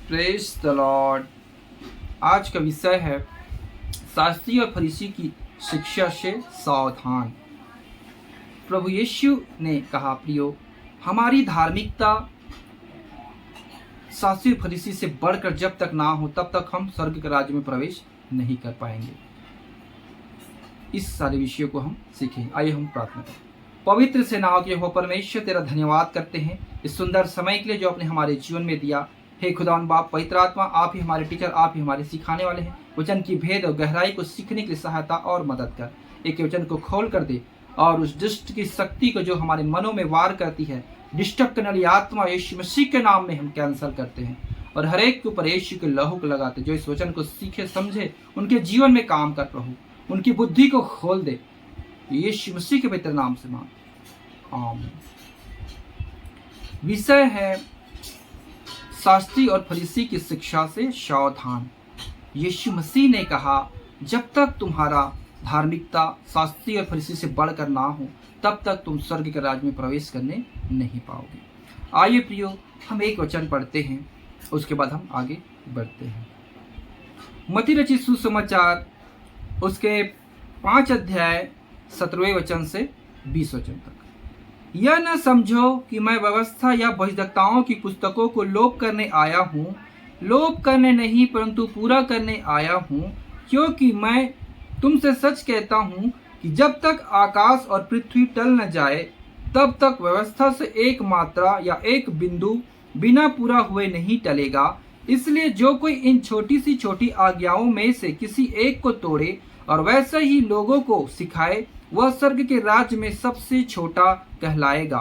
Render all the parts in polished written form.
Praise the Lord. आज का विषय है शास्त्री और फरीसी की शिक्षा से सावधान। प्रभु यीशु ने कहा, प्रियो, हमारी धार्मिकता शास्त्री और फरीसी से बढ़कर जब तक ना हो तब तक हम स्वर्ग के राज्य में प्रवेश नहीं कर पाएंगे। इस सारे विषयों को हम सीखें। आइए हम प्रार्थना करें। पवित्र सेनाओं के यहोवा परमेश्वर, तेरा धन्यवाद करते हैं इस सुंदर समय के लिए जो आपने हमारे जीवन में दिया। हे खुदावन बाप, पवित्र आत्मा, आप ही हमारे टीचर, आप ही हमारे सिखाने वाले हैं। वचन की भेद और गहराई को सीखने के लिए सहायता और मदद कर। एक वचन को खोल कर दे और उस दुष्ट की शक्ति को जो हमारे मनों में वार करती है, डिस्टर्ब करने वाली आत्मा, यीशु मसीह के नाम में हम कैंसल करते हैं और हर एक के ऊपर यीशु के लहू को लगाते। जो इस वचन को सीखे समझे उनके जीवन में काम कर, प्रभु उनकी बुद्धि को खोल दे। यीशु मसीह के पवित्र नाम से मांग, आमीन। विषय है शास्त्री और फरीसी की शिक्षा से सावधान। यीशु मसीह ने कहा, जब तक तुम्हारा धार्मिकता शास्त्री और फरीसी से बढ़कर ना हो तब तक तुम स्वर्ग के राज्य में प्रवेश करने नहीं पाओगे। आइए प्रियो, हम एक वचन पढ़ते हैं, उसके बाद हम आगे बढ़ते हैं। मत्ती रचित सुसमाचार उसके 5 अध्याय 17वें वचन से 20 वचन तक। यह न समझो कि मैं व्यवस्था या भविष्यद्वक्ताओं की पुस्तकों को लोप करने आया हूँ। लोप करने नहीं परंतु पूरा करने आया हूँ, क्योंकि मैं तुमसे सच कहता हूँ कि जब तक आकाश और पृथ्वी टल न जाए तब तक व्यवस्था से एक मात्रा या एक बिंदु बिना पूरा हुए नहीं टलेगा। इसलिए जो कोई इन छोटी सी छोटी आज्ञाओं में से किसी एक को तोड़े और वैसे ही लोगों को सिखाए, वह स्वर्ग के राज्य में सबसे छोटा कहलाएगा।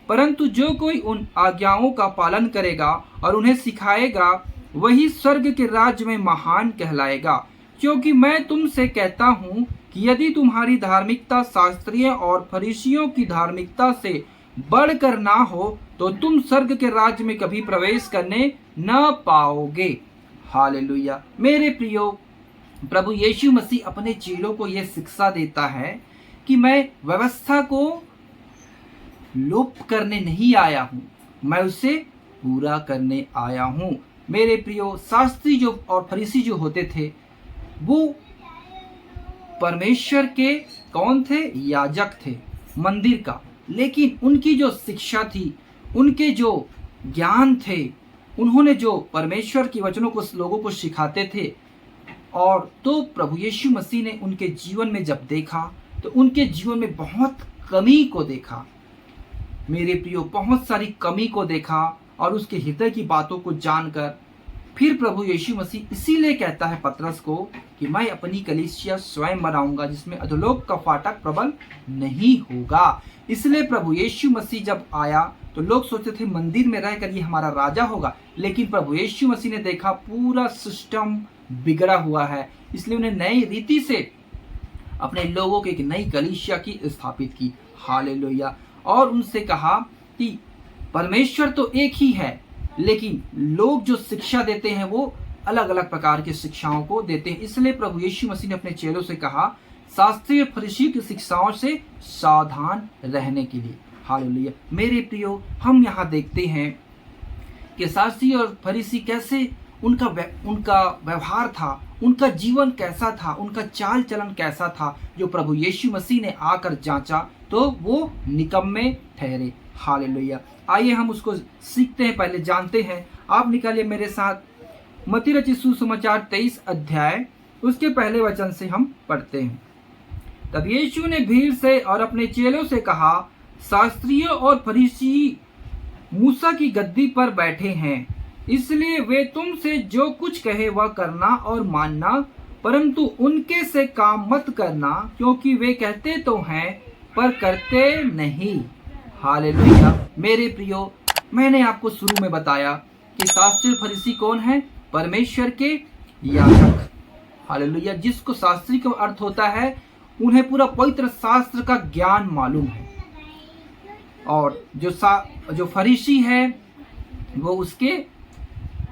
परंतु जो कोई उन आज्ञाओं का पालन करेगा और उन्हें सिखाएगा, वही स्वर्ग के राज्य में महान कहलाएगा। क्योंकि मैं तुमसे कहता हूँ कि यदि तुम्हारी धार्मिकता शास्त्रियों और फरीसियों की धार्मिकता से बढ़कर ना हो तो तुम स्वर्ग के राज्य में कभी प्रवेश करने न पाओगे। हालेलुया। मेरे प्रियो, प्रभु यीशु मसीह अपने चेलों को यह शिक्षा देता है कि मैं व्यवस्था को लोप करने नहीं आया हूँ, मैं उसे पूरा करने आया हूँ। मेरे प्रियो, शास्त्री जो और फरीसी जो होते थे वो परमेश्वर के कौन थे? याजक थे मंदिर का। लेकिन उनकी जो शिक्षा थी, उनके जो ज्ञान थे, उन्होंने जो परमेश्वर की वचनों को लोगों को सिखाते थे, और तो प्रभु यीशु मसीह ने उनके जीवन में जब देखा तो उनके जीवन में बहुत कमी को देखा। मेरे प्रियो, बहुत सारी कमी को देखा और उसके हृदय की बातों को जानकर फिर प्रभु यीशु मसीह इसीलिए कहता है पतरस को कि मैं अपनी कलीसिया स्वयं बनाऊंगा जिसमें अधोलोक का फाटक प्रबल नहीं होगा। इसलिए प्रभु यीशु मसीह जब आया तो लोग सोचते थे मंदिर में रहकर ये हमारा राजा होगा, लेकिन प्रभु यीशु मसीह ने देखा पूरा सिस्टम बिगड़ा हुआ है, इसलिए उन्हें नई रीति से अपने लोगों की एक नई कलीसिया की स्थापित की। हालेलुया। और उनसे कहा कि परमेश्वर तो एक ही है, लेकिन लोग जो शिक्षा देते हैं वो अलग अलग प्रकार की शिक्षाओं को देते हैं। इसलिए प्रभु यीशु मसीह ने अपने चेलों से कहा शास्त्री और फरीसी की शिक्षाओं से सावधान रहने के लिए। हालेलुया। मेरे प्रियो, हम यहाँ देखते हैं कि शास्त्री और फरीसी कैसे उनका व्यवहार था, उनका जीवन कैसा था, उनका चाल चलन कैसा था। जो प्रभु यीशु मसीह ने आकर जांचा तो वो निकम्मे ठहरे। हालेलुया। आइए हम उसको सीखते हैं, पहले जानते हैं। आप निकालिए मेरे साथ मत्ती रचित सुसमाचार 23 अध्याय उसके पहले वचन से हम पढ़ते हैं। तब यीशु ने भीड़ से और अपने चेलों से कहा, शास्त्रियों और फरीसी मूसा की गद्दी पर बैठे हैं, इसलिए वे तुमसे जो कुछ कहे वह करना और मानना, परंतु उनके से काम मत करना, क्योंकि वे कहते तो हैं पर करते नहीं। हालेलुया। मेरे प्रियो, मैंने आपको शुरू में बताया कि शास्त्री फरीसी कौन है? परमेश्वर के याजक। हालेलुया। जिसको शास्त्री का अर्थ होता है उन्हें पूरा पवित्र शास्त्र का ज्ञान मालूम है, और जो फरीसी है वो उसके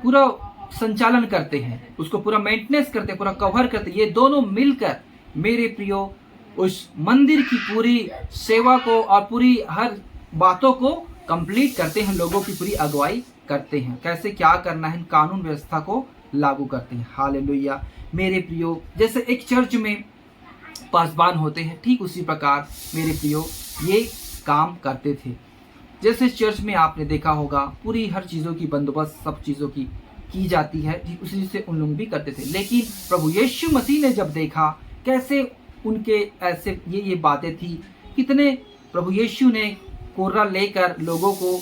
पूरा संचालन करते हैं, उसको पूरा मेंटेनेंस करते हैं, पूरा कवर करते हैं। ये दोनों मिलकर मेरे प्रियो उस मंदिर की पूरी सेवा को और पूरी हर बातों को कंप्लीट करते हैं, लोगों की पूरी अगुवाई करते हैं, कैसे क्या करना है, कानून व्यवस्था को लागू करते हैं। हालेलुया। मेरे प्रियो, जैसे एक चर्च में पासबान होते हैं, ठीक उसी प्रकार मेरे प्रियो ये काम करते थे। जैसे चर्च में आपने देखा होगा पूरी हर चीज़ों की बंदोबस्त सब चीज़ों की जाती है, ठीक उसी से उन लोग भी करते थे। लेकिन प्रभु यीशु मसीह ने जब देखा कैसे उनके ऐसे ये बातें थी, कितने प्रभु यीशु ने कोर्रा लेकर लोगों को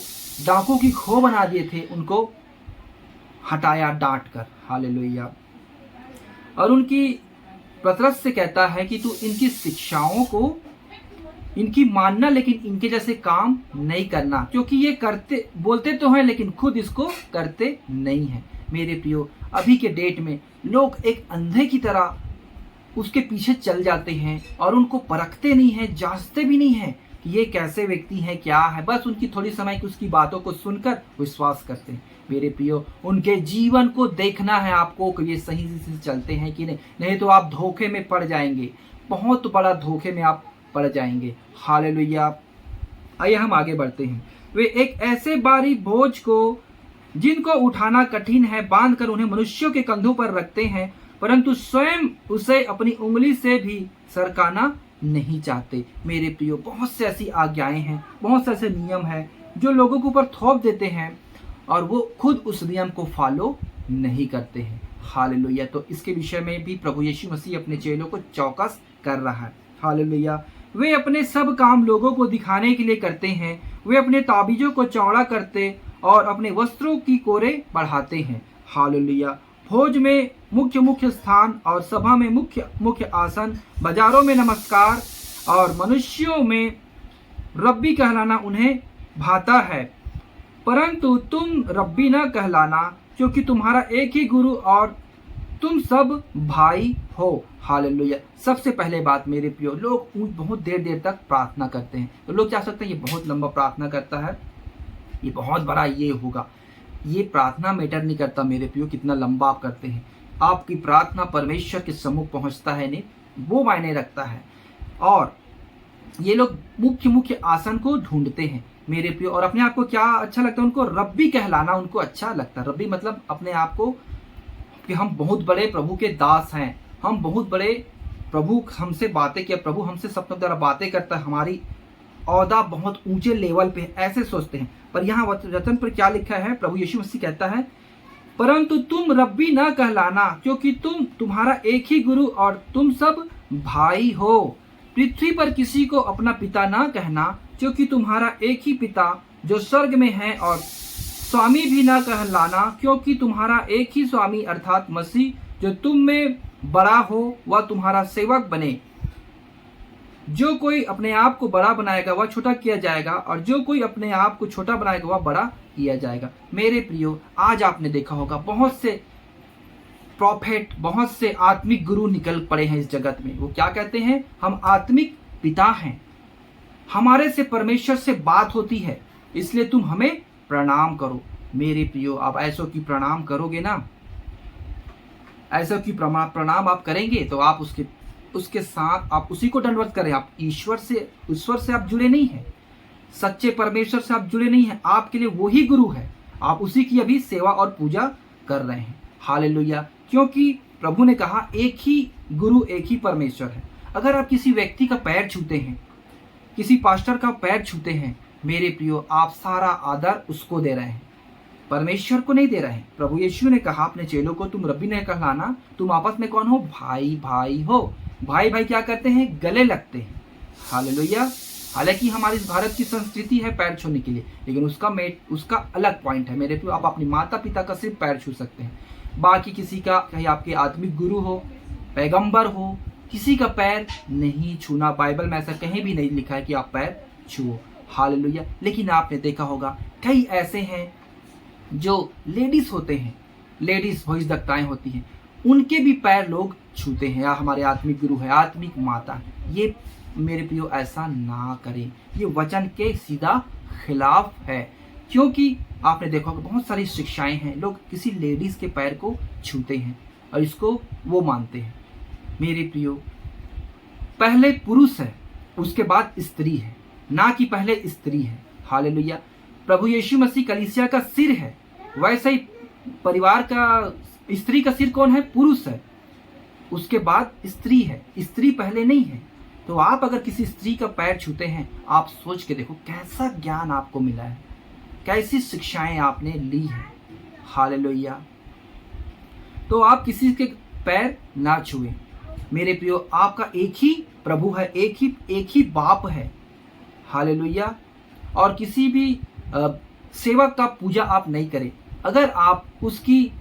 डाकू की खो बना दिए थे, उनको हटाया डांट कर। हालेलुया। और उनकी पतरस से कहता है कि तू इनकी शिक्षाओं को इनकी मानना, लेकिन इनके जैसे काम नहीं करना, क्योंकि ये करते बोलते तो हैं लेकिन खुद इसको करते नहीं हैं। मेरे प्रियो, अभी के डेट में लोग एक अंधे की तरह उसके पीछे चल जाते हैं और उनको परखते नहीं हैं, जांचते भी नहीं हैं कि ये कैसे व्यक्ति हैं, क्या है, बस उनकी थोड़ी समय की उसकी बातों को सुनकर विश्वास करते हैं। मेरे प्रियो, उनके जीवन को देखना है आपको कि ये सही से चलते हैं कि नहीं तो आप धोखे में पड़ जाएंगे, बहुत बड़ा धोखे में आप पड़ जाएंगे। हालेलुया। आइए हम आगे बढ़ते हैं। वे एक ऐसे भारी बोझ को जिनको उठाना कठिन है बांध कर उन्हें मनुष्यों के कंधों पर रखते हैं, परंतु स्वयं उसे अपनी उंगली से भी सरकाना नहीं चाहते। मेरे प्रियो, बहुत से ऐसी आज्ञाएं हैं, बहुत से ऐसे नियम हैं जो लोगों के ऊपर थोप देते हैं और वो खुद उस नियम को फॉलो नहीं करते हैं। हालेलुया। तो इसके विषय में भी प्रभु यीशु मसीह अपने चेलों को चौकस कर रहा है। हालेलुया। वे अपने सब काम लोगों को दिखाने के लिए करते हैं। वे अपने ताबीजों को चौड़ा करते और अपने वस्त्रों की कोरे बढ़ाते हैं। हालेलुया। भोज में मुख्य स्थान और सभा में मुख्य आसन, बाजारों में नमस्कार और मनुष्यों में रब्बी कहलाना उन्हें भाता है, परंतु तुम रब्बी न कहलाना, क्योंकि तुम्हारा एक ही गुरु और तुम सब भाई हो। हालेलुया। सबसे पहले बात मेरे प्रियो, लोग बहुत देर तक प्रार्थना करते हैं। तो लोग क्या सकते हैं, ये बहुत लंबा प्रार्थना करता है, ये बहुत बड़ा ये होगा। ये प्रार्थना मैटर नहीं करता मेरे प्रियो, कितना लंबा आप करते हैं। आपकी प्रार्थना परमेश्वर के सम्मुख पहुंचता है नहीं, वो मायने रखता है। और ये लोग मुख्य आसन को ढूंढते हैं मेरे प्रियो, और अपने आप को क्या अच्छा लगता है, उनको रब्बी कहलाना उनको अच्छा लगता है। रब्बी मतलब अपने आप को कि हम बहुत बड़े प्रभु के दास हैं, हम बहुत बड़े, प्रभु हमसे बातें किया, प्रभु हमसे सबसे ज़्यादा बातें करता है, हमारी औदा बहुत ऊंचे लेवल पे, ऐसे सोचते हैं। पर यहाँ वचन पर क्या लिखा है, प्रभु यीशु मसीह कहता है, परंतु तुम रब्बी न कहलाना, क्योंकि तुम्हारा एक ही गुरु और तुम सब भाई हो। पृथ्वी पर किसी को अपना पिता ना कहना, क्योंकि तुम्हारा एक ही पिता जो स्वर्ग में है, और स्वामी भी ना कहलाना, क्योंकि तुम्हारा एक ही स्वामी अर्थात मसीह जो तुम में बड़ा हो वह तुम्हारा सेवक बने। जो कोई अपने आप को बड़ा बनाएगा वह छोटा किया जाएगा, और जो कोई अपने आप को छोटा बनाएगा वह बड़ा किया जाएगा। मेरे प्रियो, आज आपने देखा होगा बहुत से प्रॉफेट, बहुत से आत्मिक गुरु निकल पड़े हैं इस जगत में। वो क्या कहते हैं, हम आत्मिक पिता हैं, हमारे से परमेश्वर से बात होती है, इसलिए तुम हमें प्रणाम करो। मेरे प्रियो, आप ऐसो की प्रणाम करोगे ना, ऐसा की प्रणाम आप करेंगे तो आप उसके साथ आप उसी को दंडवत करें। आप ईश्वर से आप जुड़े नहीं हैं, सच्चे परमेश्वर से आप जुड़े नहीं हैं, आपके लिए वही गुरु है, आप उसी की अभी सेवा और पूजा कर रहे हैं। हालेलुया। क्योंकि प्रभु ने कहा एक ही गुरु एक ही परमेश्वर है। अगर आप किसी व्यक्ति का पैर छूते हैं, किसी पास्टर का पैर छूते हैं, मेरे प्रियो, आप सारा आदर उसको दे रहे हैं, परमेश्वर को नहीं दे रहे हैं। प्रभु यीशु ने कहा अपने चेलों को, तुम रब्बी नहीं कहलाना, तुम आपस में कौन हो, भाई भाई हो। भाई भाई क्या करते हैं, गले लगते हैं। हालेलुया। हालांकि हमारी भारत की संस्कृति है पैर छूने के लिए, लेकिन उसका अलग पॉइंट है मेरे प्रियो। आप अपने माता पिता का सिर्फ पैर छू सकते हैं, बाकी किसी का, चाहे आपके आत्मिक गुरु हो, पैगंबर हो, किसी का पैर नहीं छूना। बाइबल में ऐसा कहीं भी नहीं लिखा है कि आप पैर छुओ। हालेलुया। लेकिन आपने देखा होगा कई ऐसे हैं जो लेडीज होते हैं, लेडीज भविष्यवक्ताएं होती हैं, उनके भी पैर लोग छूते हैं, या हमारे आत्मिक गुरु है, आत्मिक माता है। ये मेरे प्रियो ऐसा ना करें, ये वचन के सीधा खिलाफ है। क्योंकि आपने देखा होगा बहुत सारी शिक्षाएं हैं, लोग किसी लेडीज के पैर को छूते हैं और इसको वो मानते हैं। मेरे प्रियो, पहले पुरुष है उसके बाद स्त्री है, ना कि पहले स्त्री है। हालेलुया। प्रभु यीशु मसीह कलीसिया का सिर है, वैसे ही परिवार का, स्त्री का सिर कौन है? पुरुष है, उसके बाद स्त्री है, स्त्री पहले नहीं है। तो आप अगर किसी स्त्री का पैर छूते हैं, आप सोच के देखो कैसा ज्ञान आपको मिला है, कैसी शिक्षाएं आपने ली हैं। हालेलुया। तो आप किसी के पैर ना छुएं मेरे प्रियो। आपका एक ही प्रभु है, एक ही बाप है। हालेलुया। और किसी भी सेवक का पूजा आप नहीं करें। अगर आप उसकी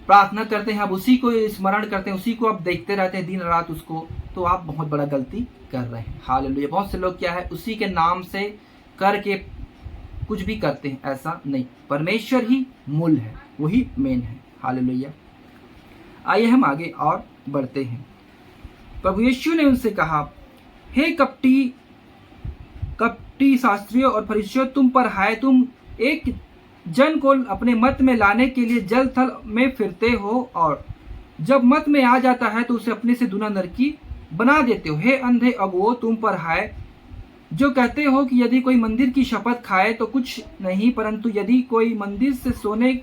प्रार्थना करते हैं, आप उसी को स्मरण करते हैं, उसी को आप देखते रहते हैं दिन रात उसको, तो आप बहुत बड़ा गलती कर रहे हैं। हालेलुया। बहुत से लोग क्या है, उसी के नाम से करके कुछ भी करते हैं, ऐसा नहीं। परमेश्वर ही मूल है, वही मेन है। हालेलुया। आइए हम आगे और बढ़ते हैं। प्रभु यीशु ने उनसे कहा, हे कपटी शास्त्रियों और फरीसियों, तुम पर हाय, तुम एक जन को अपने मत में लाने के लिए जल थल में फिरते हो, और जब मत में आ जाता है तो उसे अपने से दुना नरकी बना देते हो। हे अंधे अगुओ, तुम पर हाय, जो कहते हो कि यदि कोई मंदिर की शपथ खाए तो कुछ नहीं, परंतु यदि कोई मंदिर से सोने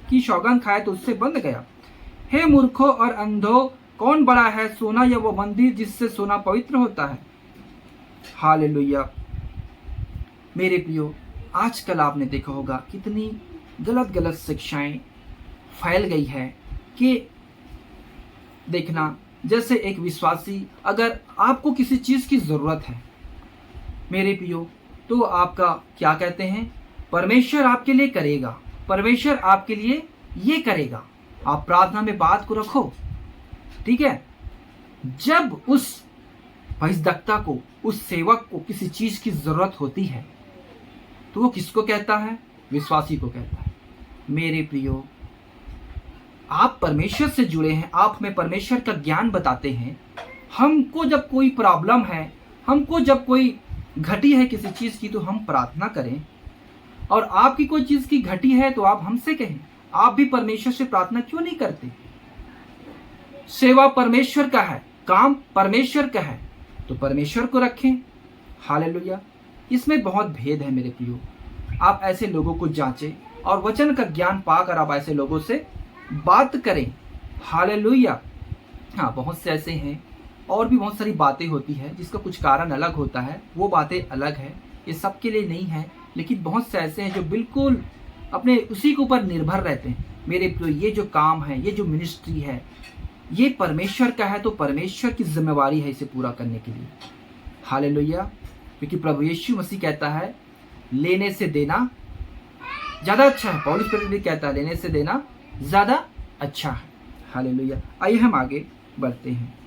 की सौगंध खाए तो उससे बंध गया। हे मूर्खों और अंधों, कौन बड़ा है, सोना या वो मंदिर जिससे सोना पवित्र होता है? हालेलुया। मेरे प्रियो, आजकल आपने देखा होगा कितनी गलत गलत शिक्षाएं फैल गई है कि देखना, जैसे एक विश्वासी, अगर आपको किसी चीज की जरूरत है मेरे प्रियो, तो आपका क्या कहते हैं, परमेश्वर आपके लिए करेगा, परमेश्वर आपके लिए ये करेगा। आप प्रार्थना में बात को रखो, ठीक है। जब उस भविष्यद्वक्ता को, उस सेवक को किसी चीज की जरूरत होती है तो वो किसको कहता है? विश्वासी को कहता है। मेरे प्रियो, आप परमेश्वर से जुड़े हैं, आप हमें परमेश्वर का ज्ञान बताते हैं। हमको जब कोई प्रॉब्लम है, हमको जब कोई घटी है किसी चीज की, तो हम प्रार्थना करें। और आपकी कोई चीज की घटी है तो आप हमसे कहें। आप भी परमेश्वर से प्रार्थना क्यों नहीं करते? सेवा परमेश्वर का है, काम परमेश्वर का है, तो परमेश्वर को रखें। हालेलुया। इसमें बहुत भेद है मेरे प्रियो। आप ऐसे लोगों को जांचें और वचन का ज्ञान पाकर आप ऐसे लोगों से बात करें। हालेलुया। हाँ, बहुत से ऐसे हैं, और भी बहुत सारी बातें होती है जिसका कुछ कारण अलग होता है, वो बातें अलग है, ये सबके लिए नहीं है। लेकिन बहुत से ऐसे हैं जो बिल्कुल अपने उसी के ऊपर निर्भर रहते हैं। मेरे प्रियो, ये जो काम है, ये जो मिनिस्ट्री है, ये परमेश्वर का है, तो परमेश्वर की जिम्मेवारी है इसे पूरा करने के लिए। हालेलुया। क्योंकि प्रभु यीशु मसीह कहता है, लेने से देना ज्यादा अच्छा है। पौलुस भी कहता है, लेने से देना ज्यादा अच्छा है। हालेलुया। आइए हम आगे बढ़ते हैं।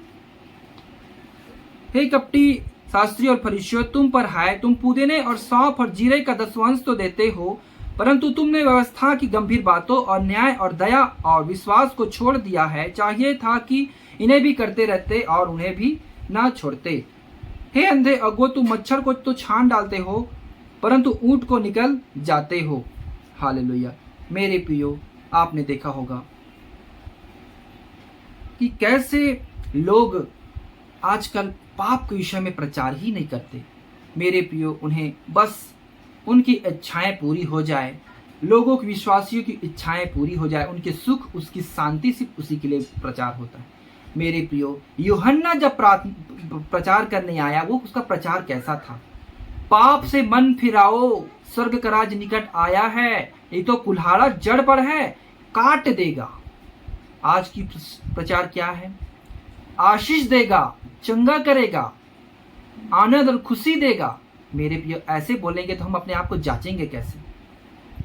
हे कपटी शास्त्री और फरीसियों, तुम पर हाय, तुम पुदीने और सौंफ और जीरे का दशवंश तो देते हो, परंतु तुमने व्यवस्था की गंभीर बातों और न्याय और दया और विश्वास को छोड़ दिया है। चाहिए था कि इन्हें भी करते रहते और उन्हें भी ना छोड़ते। हे अंधे अगुओ, तुम मच्छर को तो छान डालते हो, परंतु ऊंट को निकल जाते हो। हालेलुया। मेरे प्रियो, आपने देखा होगा कि कैसे लोग आजकल पाप के विषय में प्रचार ही नहीं करते। मेरे प्रियो, उन्हें बस उनकी इच्छाएं पूरी हो जाए, लोगों की, विश्वासियों की इच्छाएं पूरी हो जाए, उनके सुख, उसकी शांति, सिर्फ उसी के लिए प्रचार होता है। मेरे प्रियो, यूहन्ना जब प्रचार करने आया, वो उसका प्रचार कैसा था? पाप से मन फिराओ, स्वर्ग का राज निकट आया है, ये तो कुल्हाड़ा जड़ पर है, काट देगा। आज की प्रचार क्या है? आशीष देगा, चंगा करेगा, आनंद और खुशी देगा। मेरे प्रियो, ऐसे बोलेंगे तो हम अपने आप को जांचेंगे कैसे?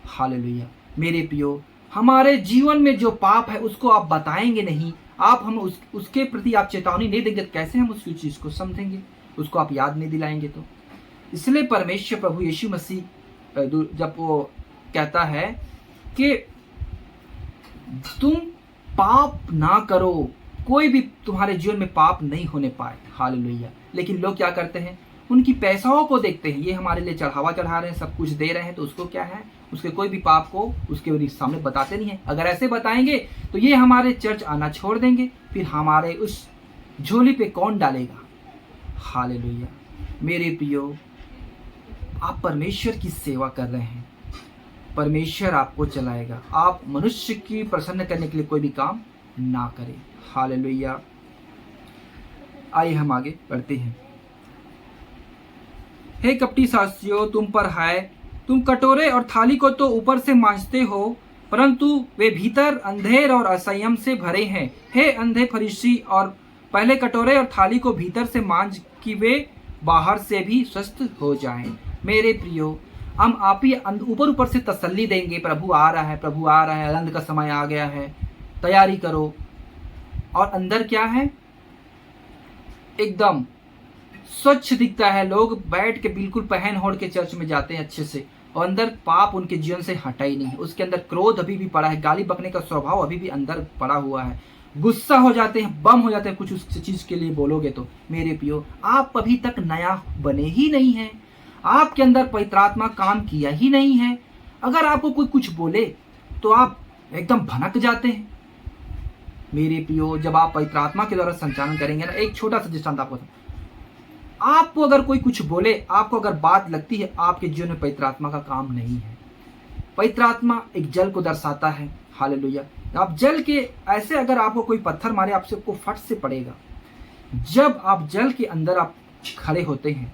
हालेलुया। मेरे प्रियो, हमारे जीवन में जो पाप है उसको आप बताएंगे नहीं, आप हम उसके प्रति आप चेतावनी नहीं देंगे, कैसे हम उसकी चीज को समझेंगे? उसको आप याद नहीं दिलाएंगे तो। इसलिए परमेश्वर प्रभु यीशु मसीह जब वो कहता है कि तुम पाप ना करो, कोई भी तुम्हारे जीवन में पाप नहीं होने पाए। हालेलुया। लेकिन लोग क्या करते हैं? उनकी पैसाओं को देखते हैं, ये हमारे लिए चढ़ावा चढ़ा रहे हैं, सब कुछ दे रहे हैं, तो उसको क्या है, उसके कोई भी पाप को उसके सामने बताते नहीं है। अगर ऐसे बताएंगे तो ये हमारे चर्च आना छोड़ देंगे, फिर हमारे उस झोली पे कौन डालेगा? हालेलुया। मेरे प्रियो, आप परमेश्वर की सेवा कर रहे हैं, परमेश्वर आपको चलाएगा। आप मनुष्य की प्रसन्न करने के लिए कोई भी काम ना करें। हालेलुया। आइए हम आगे बढ़ते हैं। हे कपटी शास्त्रियों, तुम पर हाय, तुम कटोरे और थाली को तो ऊपर से मांजते हो, परंतु वे भीतर अंधेर और असंयम से भरे हैं। हे अंधे फरीसी, और पहले कटोरे और थाली को भीतर से मांज कि वे बाहर से भी स्वस्थ हो जाएं। मेरे प्रियो, हम आप ही ऊपर ऊपर से तसल्ली देंगे, प्रभु आ रहा है, प्रभु आ रहा है, आनंद का समय आ गया है, तैयारी करो। और अंदर क्या है? एकदम स्वच्छ दिखता है। लोग बैठ के बिल्कुल पहन ओढ़ के चर्च में जाते हैं अच्छे से, और अंदर पाप उनके जीवन से हटा ही नहीं है। उसके अंदर क्रोध अभी भी पड़ा है, गाली बकने का स्वभाव अभी भी अंदर पड़ा हुआ है, गुस्सा हो जाते हैं, बम हो जाते हैं कुछ उस चीज के लिए बोलोगे तो। मेरे प्रियो, आप अभी तक नया बने ही नहीं है, आपके अंदर पवित्र आत्मा काम किया ही नहीं है। अगर आपको कोई कुछ बोले तो आप एकदम भनक जाते हैं। मेरे प्रियो, जब आप पवित्र आत्मा के द्वारा संचालन करेंगे ना, एक छोटा सा दृष्टांत आपको अगर कोई कुछ बोले, आपको अगर बात लगती है, आपके जीवन में पवित्र आत्मा का काम नहीं है। पवित्र आत्मा एक जल को दर्शाता है। हालेलुया। आप जल के ऐसे, अगर आपको कोई पत्थर मारे, आपसे को फट से पड़ेगा। जब आप जल के अंदर आप खड़े होते हैं,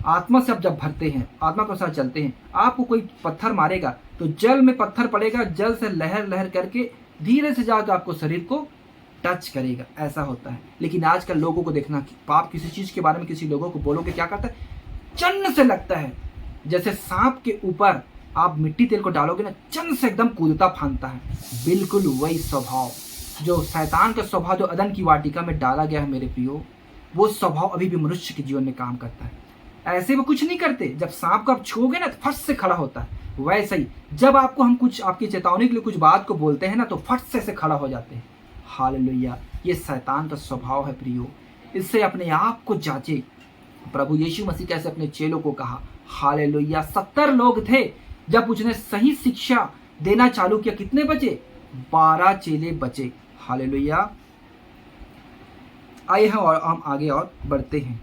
आत्मा से आप जब भरते हैं, आत्मा के साथ चलते हैं, आपको कोई पत्थर मारेगा तो जल में पत्थर पड़ेगा, जल से लहर लहर करके धीरे से जाकर आपको शरीर को टच करेगा, ऐसा होता है। लेकिन आजकल लोगों को देखना कि पाप किसी चीज के बारे में किसी लोगों को बोलोगे, क्या करता है? चन्न से लगता है। जैसे सांप के ऊपर आप मिट्टी तेल को डालोगे ना, चन्न से एकदम कूदता फांदता है। बिल्कुल वही स्वभाव, जो शैतान का स्वभाव जो अदन की वाटिका में डाला गया है मेरे प्रियो, वो स्वभाव अभी भी मनुष्य के जीवन में काम करता है। ऐसे वो कुछ नहीं करते। जब सांप को आप छूओगे ना तो फट से खड़ा होता है। वैसे ही जब आपको हम कुछ आपकी चेतावनी के लिए कुछ बात को बोलते हैं ना, तो फट से खड़ा हो जाते हैं। हालेलुया। ये शैतान का स्वभाव है प्रियो, इससे अपने आप को जांचे। प्रभु यीशु मसीह कैसे अपने चेलों को कहा, हालेलुया। 70 लोग थे, जब उसने सही शिक्षा देना चालू किया, कितने बचे? 12 चेले बचे। हालेलुया। आइए हम आगे और बढ़ते हैं।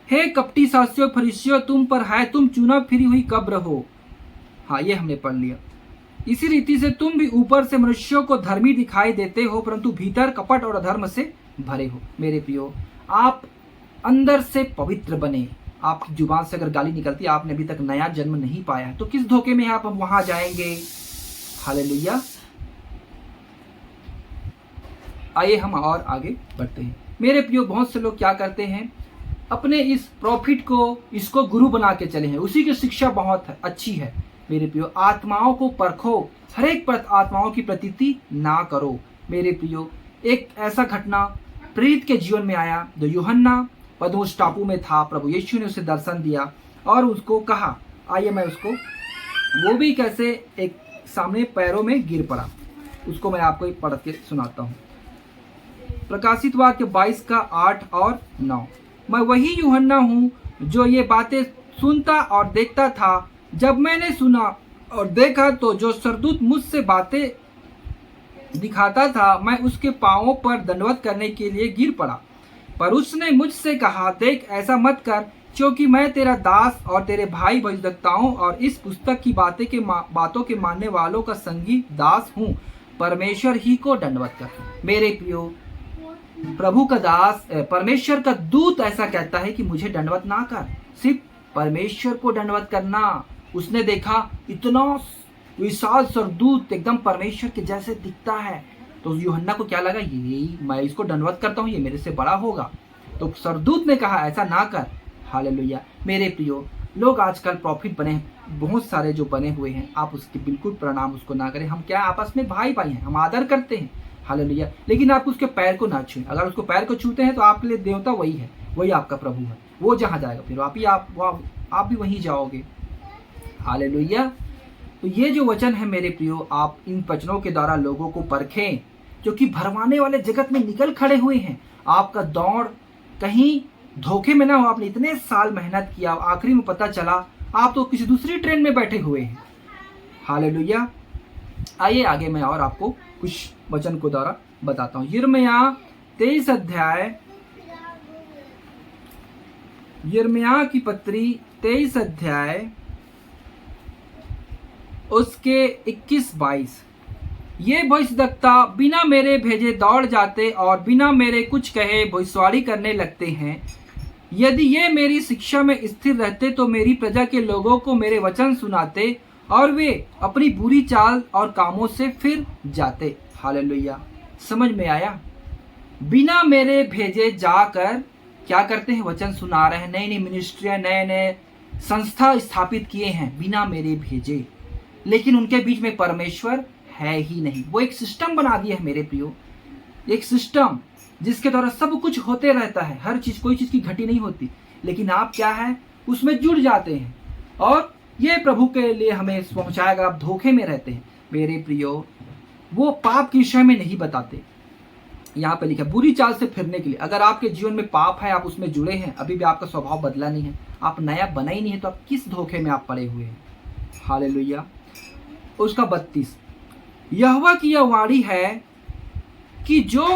हे कपटी शास्त्रियों फरीसियों, तुम पर है, तुम चुना फिरी हुई कब्र हो। हाँ, ये हमने पढ़ लिया। इसी रीति से तुम भी ऊपर से मनुष्यों को धर्मी दिखाई देते हो, परंतु भीतर कपट और अधर्म से भरे हो। मेरे प्रियो, आप अंदर से पवित्र बने। आपकी जुबान से अगर गाली निकलती है, आपने अभी तक नया जन्म नहीं पाया है, तो किस धोखे में आप वहां जाएंगे? हालेलुया। आइए हम और आगे बढ़ते हैं। मेरे प्रियो, बहुत से लोग क्या करते हैं, अपने इस प्रॉफिट को, इसको गुरु बना के चले हैं, उसी की शिक्षा बहुत अच्छी है। मेरे प्रियो, आत्माओं को परखो, हर एक आत्माओं की प्रतीति ना करो। मेरे प्रियो, एक ऐसा घटना प्रेरित के जीवन में आया, जो यूहन्ना पदमोस टापू में था। प्रभु यीशु ने उसे दर्शन दिया और उसको कहा, आइए मैं उसको, वो भी कैसे एक सामने पैरों में गिर पड़ा, उसको मैं आपको पढ़ के सुनाता हूँ। प्रकाशित वाक्य 22 का 8 और 9। मैं वही यूहन्ना हूँ जो ये बातें सुनता और देखता था। जब मैंने सुना और देखा तो जो सरदूत मुझसे बातें दिखाता था, मैं उसके पांवों पर दंडवत करने के लिए गिर पड़ा। पर उसने मुझसे कहा, देख, ऐसा मत कर, क्योंकि मैं तेरा दास और तेरे भाई भविष्यद्वक्ताओं और इस पुस्तक की बातों के मानने वालों का संगी दास हूँ। परमेश्वर ही को दंडवत कर। मेरे प्रियो, प्रभु का दास, परमेश्वर का दूत ऐसा कहता है कि मुझे दंडवत ना कर, सिर्फ परमेश्वर को दंडवत करना। उसने देखा इतना विशाल सरदूत एकदम परमेश्वर के जैसे दिखता है, तो यूहन्ना को क्या लगा, यही मैं इसको दंडवत करता हूँ, ये मेरे से बड़ा होगा। तो सरदूत ने कहा, ऐसा ना कर। हालेलुया। मेरे प्रियो, लोग आजकल प्रॉफिट बने, बहुत सारे जो बने हुए हैं, आप उसके बिल्कुल प्रणाम उसको ना करें। हम क्या, आपस में भाई भाई हैं, हम आदर करते हैं। हालेलुया। लेकिन आप उसके पैर को ना छुएं। अगर उसको पैर को छूते हैं तो आपके लिए देवता वही है, वही आपका प्रभु है। वो जहाँ जाएगा फिर आप भी वहीं जाओगे। हालेलुया। तो ये जो वचन है मेरे प्रियो, आप इन वचनों के द्वारा लोगों को परखें, क्योंकि भरमाने वाले जगत में निकल खड़े हुए हैं। आपका दौड़ कहीं धोखे में ना हो। आपने इतने साल मेहनत किया, आखिरी में पता चला आप तो किसी दूसरी ट्रेन में बैठे हुए हैं। हालेलुया। आइए आगे मैं और आपको कुछ वचन को द्वारा बताता हूँ। यिर्मयाह 23 अध्याय, यिर्मयाह की पत्री 23 अध्याय उसके 21-22 ये भविष्यद्वक्ता बिना मेरे भेजे दौड़ जाते और बिना मेरे कुछ कहे भविष्यवाणी करने लगते हैं। यदि ये मेरी शिक्षा में स्थिर रहते तो मेरी प्रजा के लोगों को मेरे वचन सुनाते और वे अपनी बुरी चाल और कामों से फिर जाते। हालेलुया। समझ में आया? बिना मेरे भेजे जाकर क्या करते हैं? वचन सुना रहे हैं, नई नई मिनिस्ट्रियाँ, नए नए संस्था स्थापित किए हैं बिना मेरे भेजे, लेकिन उनके बीच में परमेश्वर है ही नहीं। वो एक सिस्टम बना दिया है मेरे प्रियो, एक सिस्टम जिसके द्वारा सब कुछ होते रहता है, हर चीज, कोई चीज की घटी नहीं होती, लेकिन आप क्या है उसमें जुड़ जाते हैं और ये प्रभु के लिए हमें पहुंचाएगा। आप धोखे में रहते हैं मेरे प्रियो। वो पाप के विषय में नहीं बताते। यहाँ पे लिखा बुरी चाल से फिरने के लिए। अगर आपके जीवन में पाप है, आप उसमें जुड़े हैं, अभी भी आपका स्वभाव बदला नहीं है, आप नया बना ही नहीं है, तो आप किस धोखे में आप पड़े हुए हैं? हालेलुया। उसका 32 यहोवा की यह वाणी है कि जो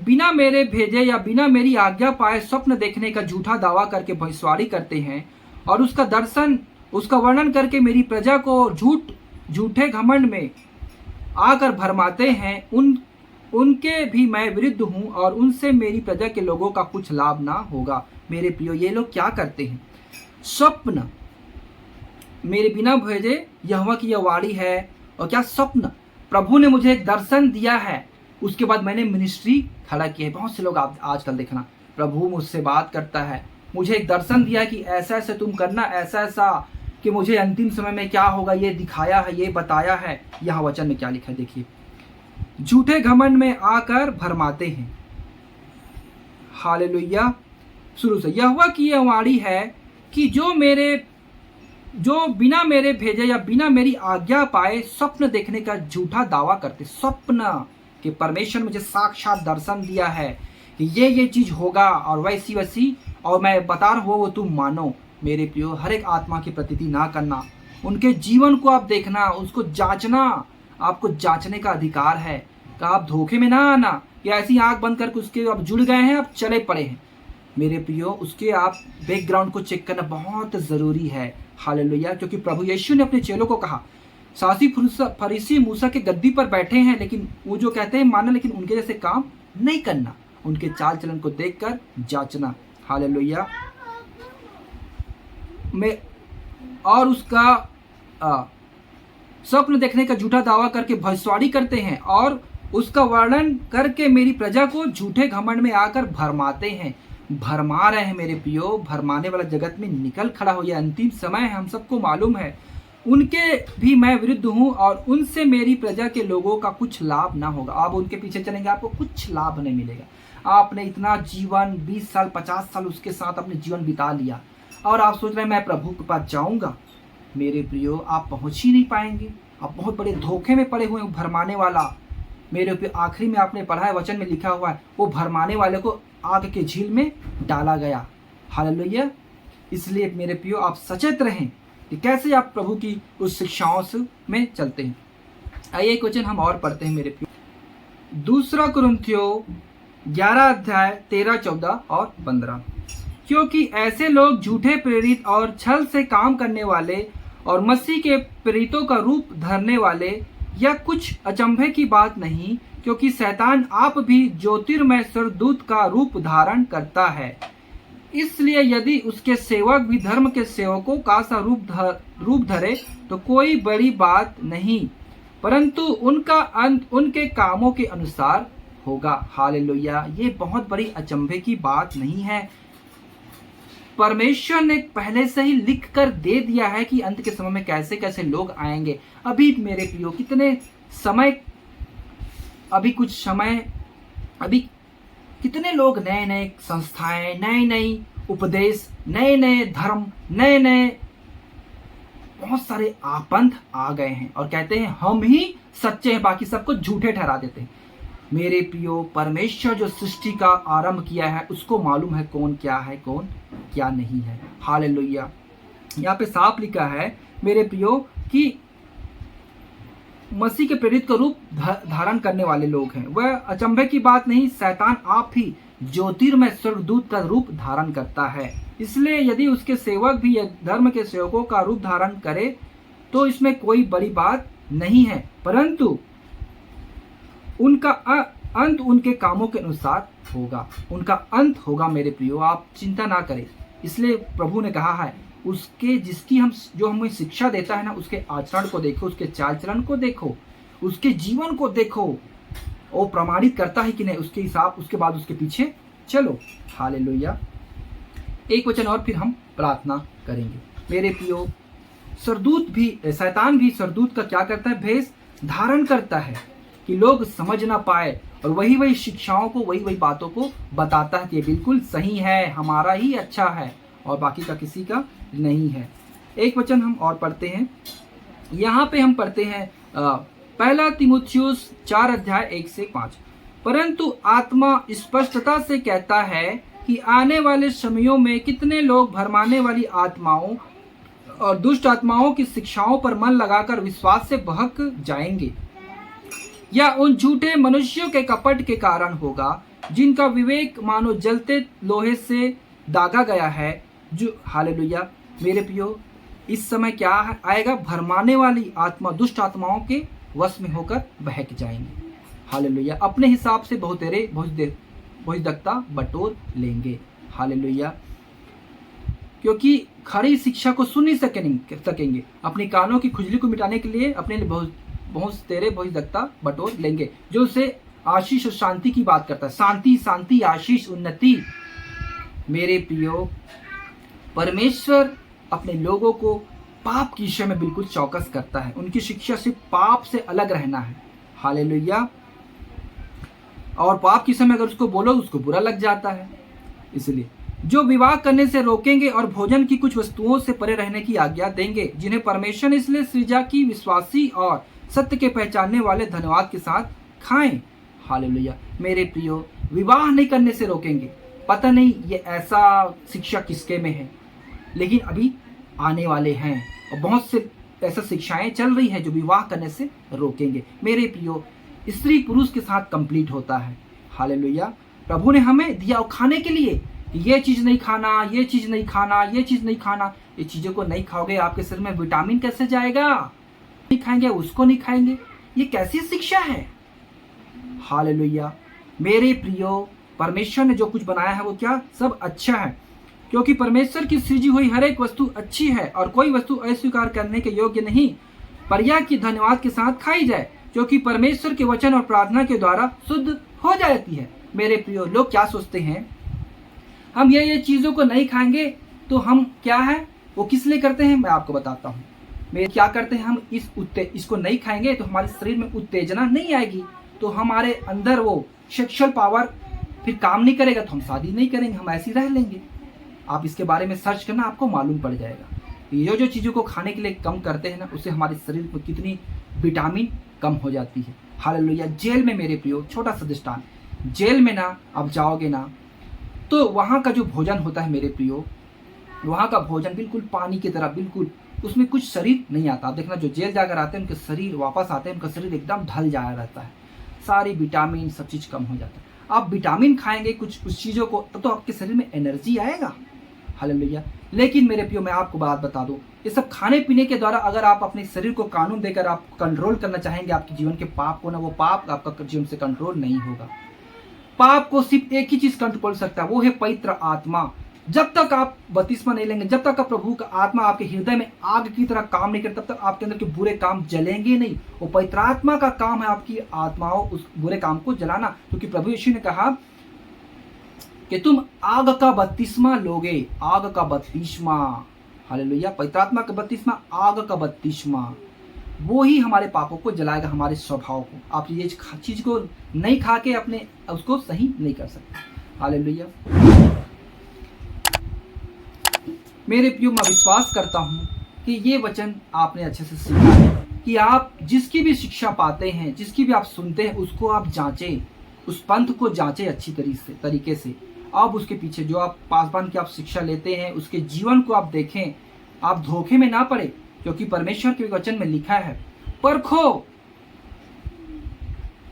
बिना मेरे भेजे या बिना मेरी आज्ञा पाए स्वप्न देखने का झूठा दावा करके भविष्यवाणी करते हैं और उसका वर्णन करके मेरी प्रजा को झूठे घमंड में आकर भरमाते हैं, उनके भी मैं विरुद्ध हूं और उनसे मेरी प्रजा के लोगों का कुछ लाभ ना होगा। मेरे प्रियो, ये लोग क्या करते हैं? स्वप्न मेरे बिना भेजे यहोवा की यह वाणी है। और क्या स्वप्न? प्रभु ने मुझे एक दर्शन दिया है, उसके बाद मैंने मिनिस्ट्री खड़ा की है। बहुत से लोग आप आजकल देखना, प्रभु मुझसे बात करता है, मुझे एक दर्शन दिया है कि ऐसा ऐसा तुम करना, ऐसा ऐसा, कि मुझे अंतिम समय में क्या होगा ये दिखाया है, ये बताया है। यहाँ वचन में क्या लिखा है देखिए, झूठे घमंड में आकर भरमाते हैं। हालेलुया। शुरू से यहोवा की यह वाणी है कि जो बिना मेरे भेजे या बिना मेरी आज्ञा पाए स्वप्न देखने का झूठा दावा करते। स्वप्न कि परमेश्वर मुझे साक्षात दर्शन दिया है कि ये चीज होगा और वैसी वैसी, और मैं बता रहा हूँ वो तुम मानो। मेरे प्रियो, हर एक आत्मा की प्रतीति ना करना, उनके जीवन को आप देखना, उसको जांचना, आपको जांचने का अधिकार है कि आप धोखे में ना आना या ऐसी आंख बंद करके उसके आप जुड़ गए हैं, आप चले पड़े हैं। मेरे प्रियो, उसके आप बैकग्राउंड को चेक करना बहुत जरूरी है। हालेलुया। क्योंकि प्रभु यीशु ने अपने चेलों को कहा, सासी फरीसी मूसा के गद्दी पर बैठे हैं, लेकिन वो जो कहते हैं मानना, लेकिन उनके जैसे काम नहीं करना, उनके चाल चलन को देखकर जांचना। हालेलुया। में और उसका स्वप्न देखने का झूठा दावा करके भविष्यवाणी करते हैं और उसका वर्णन करके मेरी प्रजा को झूठे घमंड में आकर भरमाते हैं। भरमा रहे हैं मेरे प्रियो, भरमाने वाला जगत में निकल खड़ा हो। यह अंतिम समय है, हम सबको मालूम है। उनके भी मैं विरुद्ध हूँ और उनसे मेरी प्रजा के लोगों का कुछ लाभ ना होगा। आप उनके पीछे चलेंगे, आपको कुछ लाभ नहीं मिलेगा। आपने इतना जीवन 20 साल 50 साल उसके साथ अपने जीवन बिता लिया और आप सोच रहे हैं मैं प्रभु के पास जाऊंगा। मेरे प्रियो, आप पहुंच ही नहीं पाएंगे। आप बहुत बड़े धोखे में पड़े हुए हैं। भरमाने वाला, मेरे ऊपर आखिरी में आपने पढ़ा है, वचन में लिखा हुआ है, वो भरमाने वाले को आग के झील में डाला गया। हालेलुया। इसलिए मेरे प्रियो, आप सचेत रहें कि कैसे आप प्रभु की उस शिक्षाओं में चलते हैं। आइए एक वचन हम और पढ़ते हैं मेरे प्रियो, 2 कुरिन्थियों 11 अध्याय 13, 14 और 15। क्योंकि ऐसे लोग झूठे प्रेरित और छल से काम करने वाले और मसीह के प्रेरितों का रूप धरने वाले, यह कुछ अचंभे की बात नहीं, क्योंकि शैतान आप भी ज्योतिर्मय स्वर्गदूत का रूप धारण करता है। इसलिए यदि उसके सेवक भी धर्म के सेवकों का सा रूप धरे तो कोई बड़ी बात नहीं, परंतु उनका अंत उनके कामों के अनुसार होगा। हालेलुया। ये बहुत बड़ी अचंभे की बात नहीं है। परमेश्वर ने पहले से ही लिख कर दे दिया है कि अंत के समय में कैसे कैसे लोग आएंगे। अभी मेरे प्रियो, अभी कितने लोग, नए नए संस्थाएं, नए नए उपदेश, नए नए धर्म, नए नए बहुत सारे पंथ आ गए हैं और कहते हैं हम ही सच्चे हैं, बाकी सबको झूठे ठहरा देते हैं। मेरे प्रियो, परमेश्वर जो सृष्टि का आरंभ किया है उसको मालूम है कौन क्या है, कौन क्या नहीं है। हालेलुया। यहाँ पे साफ लिखा है मेरे प्रियो कि मसीह के प्रेरित का रूप धारण करने वाले लोग हैं। वह अचंभे की बात नहीं, शैतान आप ही ज्योतिर्मय स्वर्गदूत का रूप धारण करता है। इसलिए यदि उसके सेवक भी धर्म के सेवकों का रूप धारण करे तो इसमें कोई बड़ी बात नहीं है, परंतु उनका अंत उनके कामों के अनुसार होगा। उनका अंत होगा मेरे प्रियो, आप चिंता ना करें। इसलिए प्रभु ने कहा है उसके जिसकी हम जो हमें शिक्षा देता है ना, उसके आचरण को देखो, उसके चाल चलन को देखो, उसके जीवन को देखो, वो प्रमाणित करता है कि नहीं, उसके हिसाब उसके बाद उसके पीछे चलो। हालेलुया। एक वचन और फिर हम प्रार्थना करेंगे। मेरे प्रियो, सरदूत भी, शैतान भी सरदूत का क्या करता है, भेष धारण करता है कि लोग समझ ना पाए, और वही वही शिक्षाओं को, वही वही बातों को बताता है कि ये बिल्कुल सही है, हमारा ही अच्छा है और बाकी का किसी का नहीं है। एक वचन हम और पढ़ते हैं, यहाँ पे हम पढ़ते हैं पहला तीमुथियुस 4 अध्याय 1 से 5। परंतु आत्मा स्पष्टता से कहता है कि आने वाले समयों में कितने लोग भरमाने वाली आत्माओं और दुष्ट आत्माओं की शिक्षाओं पर मन लगाकर विश्वास से बहक जाएंगे, या उन झूठे मनुष्यों के कपट के कारण होगा जिनका विवेक मानो जलते लोहे से दागा गया है। जो हालेलुया मेरे प्रियो, इस समय क्या आएगा, भरमाने वाली आत्मा दुष्ट आत्माओं के वश में होकर बहक जाएंगे। हालेलुया, अपने हिसाब से बहुतेरे बहुदकता बटोर लेंगे। हालेलुया, क्योंकि खरी शिक्षा को सुन नहीं सकेंगे, अपनी कानों की खुजली को मिटाने के लिए अपने लिए बहुत तेरे बहुदकता बटोर लेंगे, जो उसे आशीष और शांति की बात करता है। शांति, शांति, आशीष, उन्नति। मेरे प्रियो, परमेश्वर अपने लोगों को पाप की विषय में बिल्कुल चौकस करता है। उनकी शिक्षा सिर्फ पाप से अलग रहना है। हालेलुया। और पाप की समय अगर उसको बोलो उसको बुरा लग जाता है। इसलिए जो विवाह करने से रोकेंगे और भोजन की कुछ वस्तुओं से परे रहने की आज्ञा देंगे, जिन्हें परमेश्वर ने इसलिए सृजा की विश्वासी और सत्य के पहचानने वाले धन्यवाद के साथ खाएं। हालेलुया। मेरे प्रियो, विवाह नहीं करने से रोकेंगे। पता नहीं ये ऐसा शिक्षा किसके में है, लेकिन अभी आने वाले हैं और बहुत से ऐसा शिक्षाएं चल रही हैं जो विवाह करने से रोकेंगे। मेरे प्रियो, स्त्री पुरुष के साथ कंप्लीट होता है। हालेलुया। प्रभु ने हमें दिया खाने के लिए, ये चीज नहीं खाना, ये चीज नहीं खाना, ये चीज नहीं खाना। ये चीजों को नहीं खाओगे आपके शरीर में विटामिन कैसे जाएगा? नहीं खाएंगे, उसको नहीं खाएंगे, ये कैसी शिक्षा है? हालेलुया। मेरे प्रियो, परमेश्वर ने जो कुछ बनाया है वो क्या सब अच्छा है, क्योंकि परमेश्वर की सृजी हुई हर एक वस्तु अच्छी है और कोई वस्तु अस्वीकार करने के योग्य नहीं, पर यह कि धन्यवाद के साथ खाई जाए, क्योंकि परमेश्वर के वचन और प्रार्थना के द्वारा शुद्ध हो जाती है। मेरे प्रियो, लोग क्या सोचते हैं, हम ये चीजों को नहीं खाएंगे तो हम क्या है, वो किस लिए करते हैं मैं आपको बताता हूँ। वे क्या करते हैं, हम इसको नहीं खाएंगे तो हमारे शरीर में उत्तेजना नहीं आएगी, तो हमारे अंदर वो सेक्सुअल पावर फिर काम नहीं करेगा, तो हम शादी नहीं करेंगे, हम ऐसे ही रह लेंगे। आप इसके बारे में सर्च करना, आपको मालूम पड़ जाएगा। ये जो चीज़ों को खाने के लिए कम करते हैं ना, उससे हमारे शरीर में कितनी विटामिन कम हो जाती है। हालेलुया। जेल में मेरे प्रियो, छोटा सा दृष्टांत, जेल में ना आप जाओगे ना तो वहाँ का जो भोजन होता है मेरे प्रियो, वहाँ का भोजन बिल्कुल पानी की तरह, बिल्कुल उसमें कुछ शरीर नहीं आता। आप देखना, जो जेल जाकर आते हैं उनके शरीर वापस आते हैं, उनका शरीर एकदम ढल जाया रहता है, सारी विटामिन सब चीज़ कम हो जाता है। आप विटामिन खाएंगे कुछ उस चीज़ों को, तब तो आपके शरीर में एनर्जी आएगा। हालेलुया। लेकिन मेरे प्रियो, मैं आपको बात बता दूं, ये सब खाने पीने के द्वारा अगर आप अपने शरीर को कानून देकर आप कंट्रोल करना चाहेंगे आपके जीवन के पाप को ना, वो पाप आपका जीवन से कंट्रोल नहीं होगा। पाप को सिर्फ एक ही चीज कंट्रोल सकता है, वो है पवित्र आत्मा। जब तक आप बपतिस्मा नहीं लेंगे, जब तक प्रभु का आत्मा आपके हृदय में आग की तरह काम नहीं करे, तब तक आपके अंदर के बुरे काम जलेंगे नहीं। वो पवित्र आत्मा का काम है आपकी आत्माओं उस बुरे काम को जलाना, क्योंकि प्रभु यीशु ने कहा कि तुम आग का बपतिस्मा लोगे, आग का बपतिस्मा। हालेलुया। पवित्र आत्मा का बपतिस्मा, आग का बपतिस्मा, वो ही हमारे पापों को जलाएगा, हमारे स्वभाव को। आप ये चीज को नहीं खा के अपने उसको सही नहीं कर सकते। हालेलुया। मेरे प्रियो, मैं विश्वास करता हूँ कि ये वचन आपने अच्छे से सीखा है कि आप जिसकी भी शिक्षा पाते हैं, जिसकी भी आप सुनते हैं, उसको आप जांचें, उस पंथ को जांचें अच्छी तरीके से। आप उसके पीछे जो आप पासवान की आप शिक्षा लेते हैं, उसके जीवन को आप देखें, आप धोखे में ना पड़े, क्योंकि परमेश्वर के वचन में लिखा है परखो।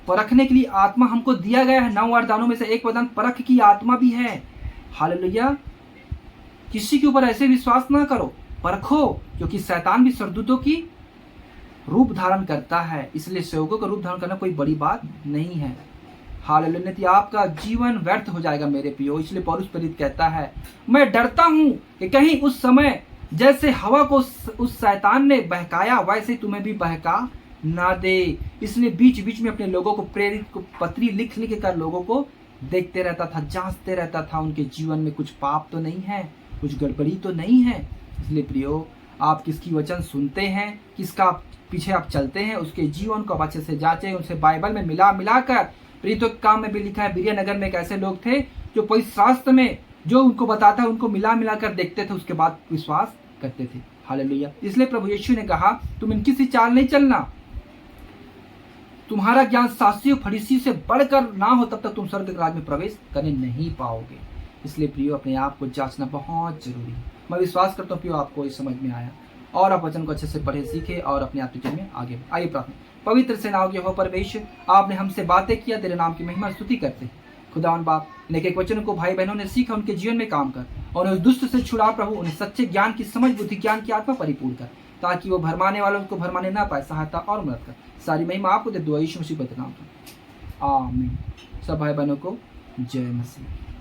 परखने के लिए आत्मा हमको दिया गया है। 9 वरदानों में से एक वरदान परख की आत्मा भी है। हालेलुया। किसी के ऊपर ऐसे विश्वास ना करो, परखो, क्योंकि शैतान भी सरदूतों की रूप धारण करता है, इसलिए सेवकों का रूप धारण करना कोई बड़ी बात नहीं है। हालेलुया, नहीं आपका जीवन व्यर्थ हो जाएगा मेरे प्रियो। इसलिए पौलुस प्रेरित कहता है, मैं डरता हूं कि कहीं उस समय जैसे हवा को उस शैतान ने बहकाया वैसे तुम्हें भी बहका ना दे। इसलिए बीच बीच में अपने लोगों को प्रेरित को पत्री लिख लिख कर लोगों को देखते रहता था, जांचते रहता था उनके जीवन में कुछ पाप तो नहीं है, कुछ गड़बड़ी तो नहीं है। इसलिए प्रियो, आप किसकी वचन सुनते हैं, किसका पीछे आप चलते हैं, उसके जीवन को अच्छे से जांचें, उनसे बाइबल में मिला कर। प्रीतो के काम में भी लिखा है, बिरिया नगर में एक ऐसे लोग थे जो पवित्र शास्त्र में जो उनको बताता है उनको मिला कर देखते थे, उसके बाद विश्वास करते थे। हालेलुया। इसलिए प्रभु यीशु ने कहा, तुम इनकी सी चाल नहीं चलना, तुम्हारा ज्ञान शास्त्रियों फरीसी से बढ़कर ना हो तब तक तुम स्वर्ग राज्य में प्रवेश करने नहीं पाओगे। इसलिए प्रियो, अपने आप को जांचना बहुत जरूरी है। मैं विश्वास करता हूँ प्रियो आपको ये समझ में आया और आप वचन को अच्छे से पढ़े सीखे और अपने आत्मिक जीवन में आगे। आइए प्रार्थना। पवित्र सेनाओं के यहोवा परमेश्वर, आपने हमसे बातें किया, तेरे नाम की महिमा स्तुति करते। खुदावन बाप, इन एक वचन को भाई बहनों ने सीखा, उनके जीवन में काम कर और उस दुष्ट से छुड़ा प्रभु, उन्हें सच्चे ज्ञान की समझ, बुद्धि ज्ञान की आत्मा परिपूर्ण कर, ताकि वो भरमाने वालों को भरमाने ना पाए। सहायता और मदद कर। सारी महिमा आपको दे, दुआ यीशु मसीह के नाम में, आमीन। सब भाई बहनों को जय मसीह।